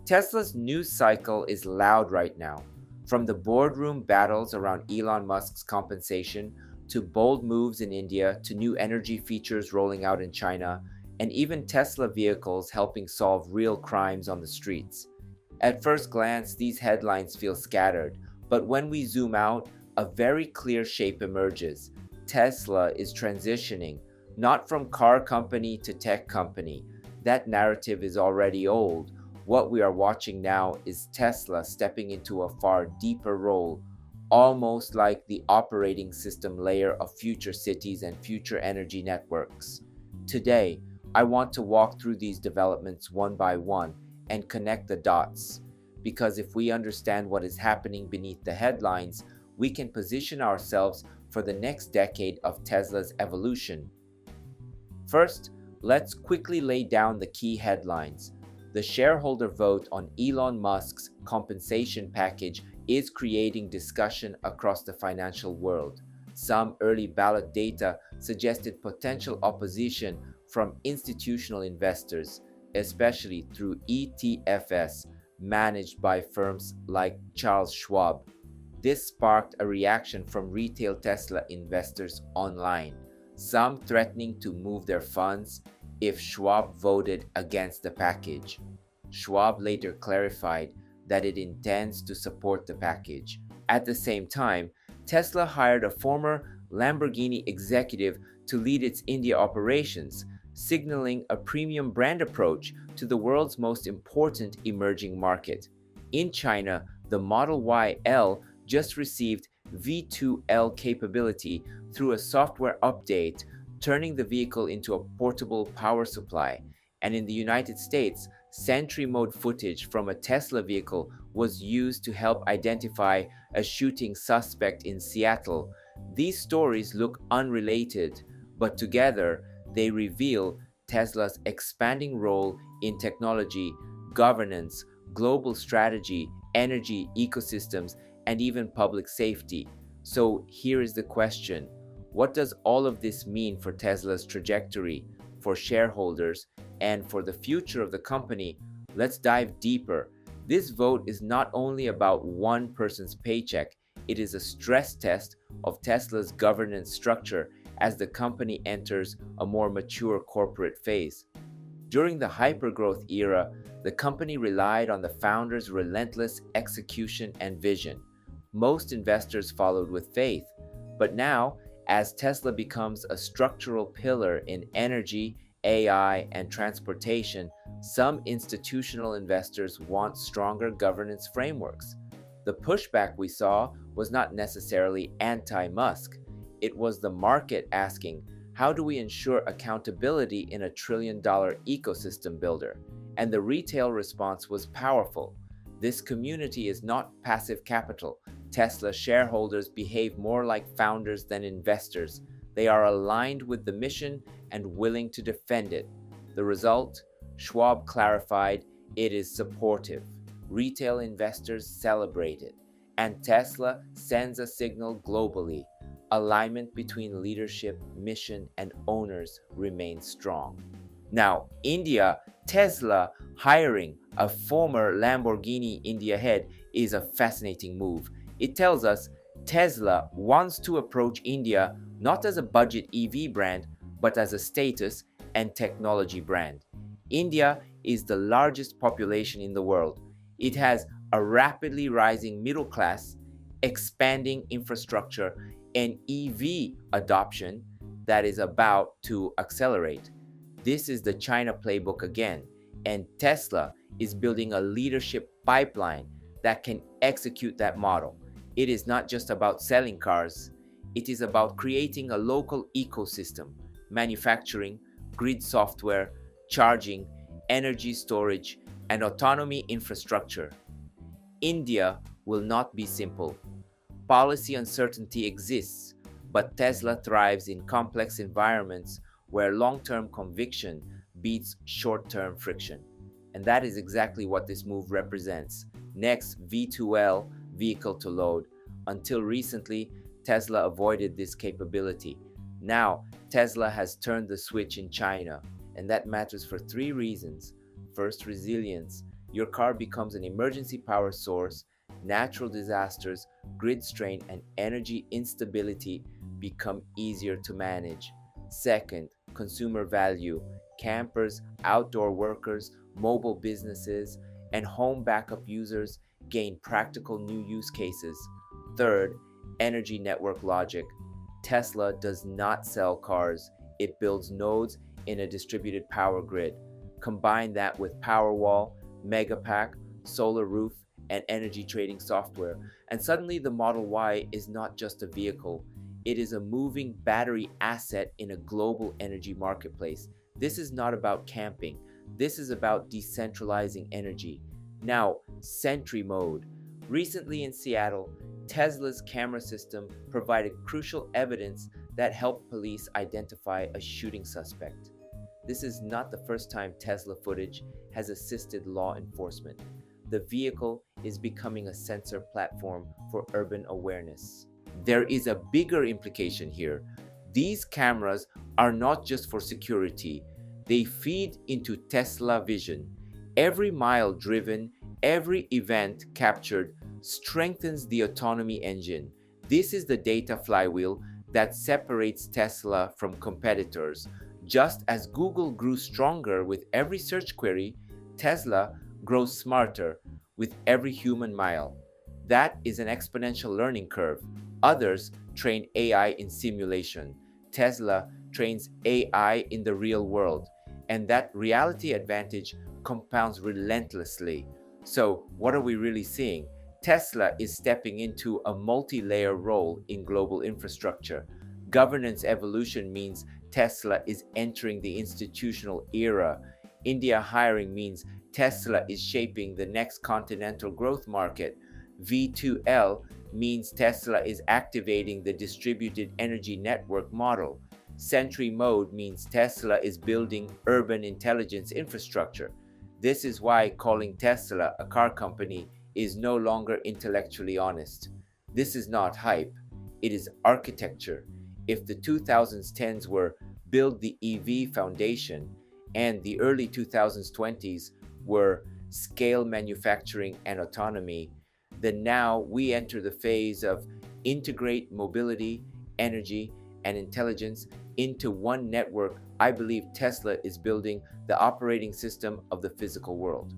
Tesla's news cycle is loud right now. From the boardroom battles around Elon Musk's compensation, to bold moves in India, to new energy features rolling out in China, and even Tesla vehicles helping solve real crimes on the streets. At first glance, these headlines feel scattered, but when we zoom out, a very clear shape emerges. Tesla is transitioning, not from car company to tech company. That narrative is already old. What we are watching now is Tesla stepping into a far deeper role, almost like the operating system layer of future cities and future energy networks. Today, I want to walk through these developments one by one and connect the dots, because if we understand what is happening beneath the headlines, we can position ourselves for the next decade of Tesla's evolution. First, let's quickly lay down the key headlines. The shareholder vote on Elon Musk's compensation package is creating discussion across the financial world. Some early ballot data suggested potential opposition from institutional investors, especially through ETFs managed by firms like Charles Schwab. This sparked a reaction from retail Tesla investors online, some threatening to move their funds if Schwab voted against the package. Schwab later clarified that it intends to support the package. At the same time, Tesla hired a former Lamborghini executive to lead its India operations, signaling a premium brand approach to the world's most important emerging market. In China, the Model Y L just received V2L capability through a software update, turning the vehicle into a portable power supply. And in the United States, Sentry mode footage from a Tesla vehicle was used to help identify a shooting suspect in Seattle. These stories look unrelated, but together they reveal Tesla's expanding role in technology, governance, global strategy, energy ecosystems, and even public safety. So here is the question: what does all of this mean for Tesla's trajectory, for shareholders, and for the future of the company? Let's dive deeper. This vote is not only about one person's paycheck, it is a stress test of Tesla's governance structure as the company enters a more mature corporate phase. During the hypergrowth era, the company relied on the founder's relentless execution and vision. Most investors followed with faith, but now, as Tesla becomes a structural pillar in energy, AI, and transportation, some institutional investors want stronger governance frameworks. The pushback we saw was not necessarily anti-Musk. It was the market asking, how do we ensure accountability in a trillion-dollar ecosystem builder? And the retail response was powerful. This community is not passive capital. Tesla shareholders behave more like founders than investors. They are aligned with the mission and willing to defend it. The result? Schwab clarified it is supportive. Retail investors celebrate it. And Tesla sends a signal globally. Alignment between leadership, mission, and owners remains strong. Now, India, Tesla hiring a former Lamborghini India head is a fascinating move. It tells us Tesla wants to approach India not as a budget EV brand, but as a status and technology brand. India is the largest population in the world. It has a rapidly rising middle class, expanding infrastructure, and EV adoption that is about to accelerate. This is the China playbook again, and Tesla is building a leadership pipeline that can execute that model. It is not just about selling cars, it is about creating a local ecosystem, manufacturing, grid software, charging, energy storage, and autonomy infrastructure. India will not be simple. Policy uncertainty exists, but Tesla thrives in complex environments where long-term conviction beats short-term friction. And that is exactly what this move represents. Next, V2L, vehicle to load. Until recently, Tesla avoided this capability. Now, Tesla has turned the switch in China, and that matters for three reasons. First, resilience. your car becomes an emergency power source. Natural disasters, grid strain, and energy instability become easier to manage. Second, consumer value. Campers, outdoor workers, mobile businesses, and home backup users gain practical new use cases. Third, energy network logic. Tesla does not sell cars, it builds nodes in a distributed power grid. Combine that with Powerwall, Megapack, Solar Roof, and energy trading software, and suddenly the Model Y is not just a vehicle, it is a moving battery asset in a global energy marketplace. This is not about camping, this is about decentralizing energy. Now, Sentry Mode. Recently in Seattle, Tesla's camera system provided crucial evidence that helped police identify a shooting suspect. This is not the first time Tesla footage has assisted law enforcement. The vehicle is becoming a sensor platform for urban awareness. There is a bigger implication here. These cameras are not just for security, they feed into Tesla vision. Every mile driven, every event captured strengthens the autonomy engine. This is the data flywheel that separates Tesla from competitors. Just as Google grew stronger with every search query, Tesla grows smarter with every human mile. That is an exponential learning curve. Others train AI in simulation. Tesla trains AI in the real world, and that reality advantage compounds relentlessly. So, what are we really seeing? Tesla is stepping into a multi-layer role in global infrastructure. Governance evolution means Tesla is entering the institutional era. India hiring means Tesla is shaping the next continental growth market. V2L means Tesla is activating the distributed energy network model. Sentry Mode means Tesla is building urban intelligence infrastructure. This is why calling Tesla a car company is no longer intellectually honest. This is not hype, it is architecture. If the 2010s were build the EV foundation and the early 2020s were scale manufacturing and autonomy, then now we enter the phase of integrate mobility, energy, and intelligence into one network. I believe Tesla is building the operating system of the physical world.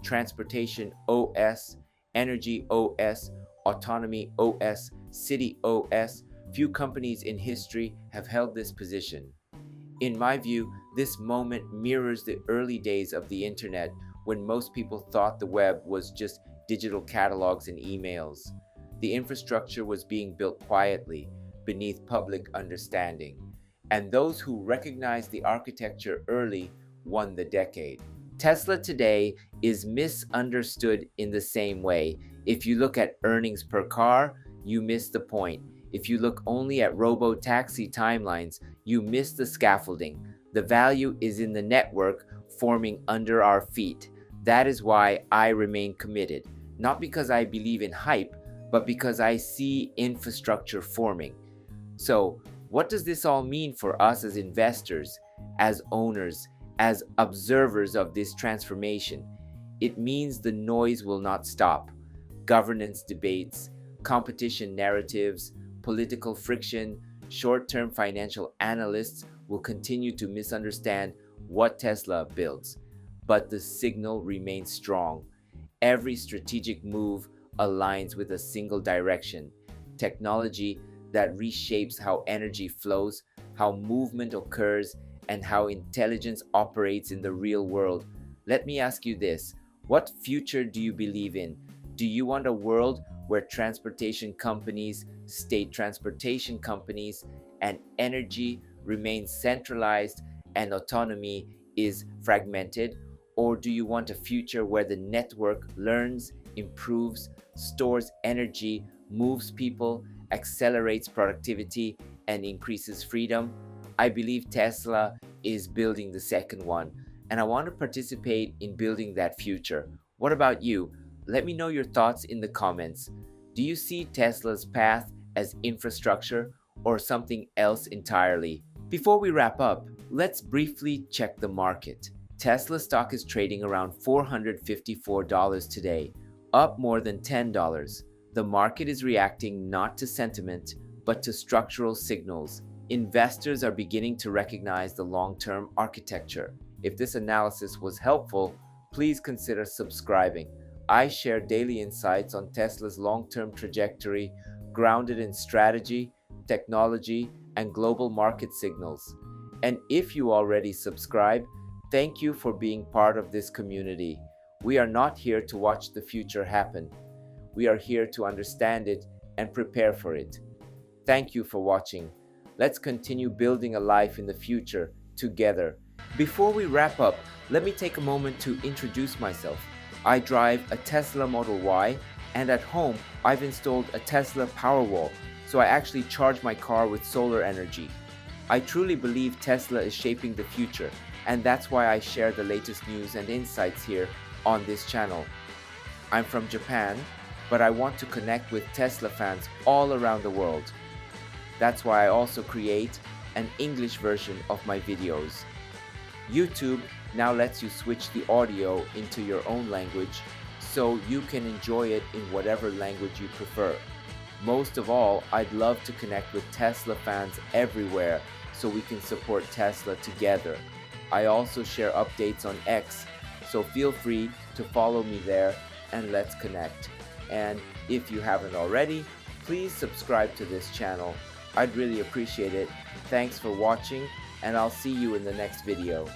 Transportation OS, Energy OS, Autonomy OS, City OS. Few companies in history have held this position. In my view, this moment mirrors the early days of the internet when most people thought the web was just digital catalogs and emails. The infrastructure was being built quietly, beneath public understanding, and those who recognized the architecture early won the decade. Tesla today is misunderstood in the same way. If you look at earnings per car, you miss the point. If you look only at robo-taxi timelines, you miss the scaffolding. The value is in the network forming under our feet. That is why I remain committed, not because I believe in hype, but because I see infrastructure forming. So, what does this all mean for us as investors, as owners, as observers of this transformation? It means the noise will not stop. Governance debates, competition narratives, political friction, short-term financial analysts will continue to misunderstand what Tesla builds. But the signal remains strong. Every strategic move aligns with a single direction. Technology that reshapes how energy flows, how movement occurs, and how intelligence operates in the real world. Let me ask you this. What future do you believe in? Do you want a world where transportation companies, state transportation companies, and energy remain centralized and autonomy is fragmented? Or do you want a future where the network learns, improves, stores energy, moves people, accelerates productivity, and increases freedom? I believe Tesla is building the second one, and I want to participate in building that future. What about you? Let me know your thoughts in the comments. Do you see Tesla's path as infrastructure or something else entirely? Before we wrap up, let's briefly check the market. Tesla stock is trading around $454 today, up more than $10. The market is reacting not to sentiment, but to structural signals. Investors are beginning to recognize the long-term architecture. If this analysis was helpful, please consider subscribing. I share daily insights on Tesla's long-term trajectory, grounded in strategy, technology, and global market signals. And if you already subscribe, thank you for being part of this community. We are not here to watch the future happen. We are here to understand it and prepare for it. Thank you for watching. Let's continue building a life in the future together. Before we wrap up, let me take a moment to introduce myself. I drive a Tesla Model Y, and at home, I've installed a Tesla Powerwall, so I actually charge my car with solar energy. I truly believe Tesla is shaping the future, and that's why I share the latest news and insights here on this channel. I'm from Japan, but I want to connect with Tesla fans all around the world. That's why I also create an English version of my videos. YouTube now lets you switch the audio into your own language, so you can enjoy it in whatever language you prefer. Most of all, I'd love to connect with Tesla fans everywhere so we can support Tesla together. I also share updates on X, so feel free to follow me there and let's connect. And if you haven't already, please subscribe to this channel. I'd really appreciate it. Thanks for watching, and I'll see you in the next video.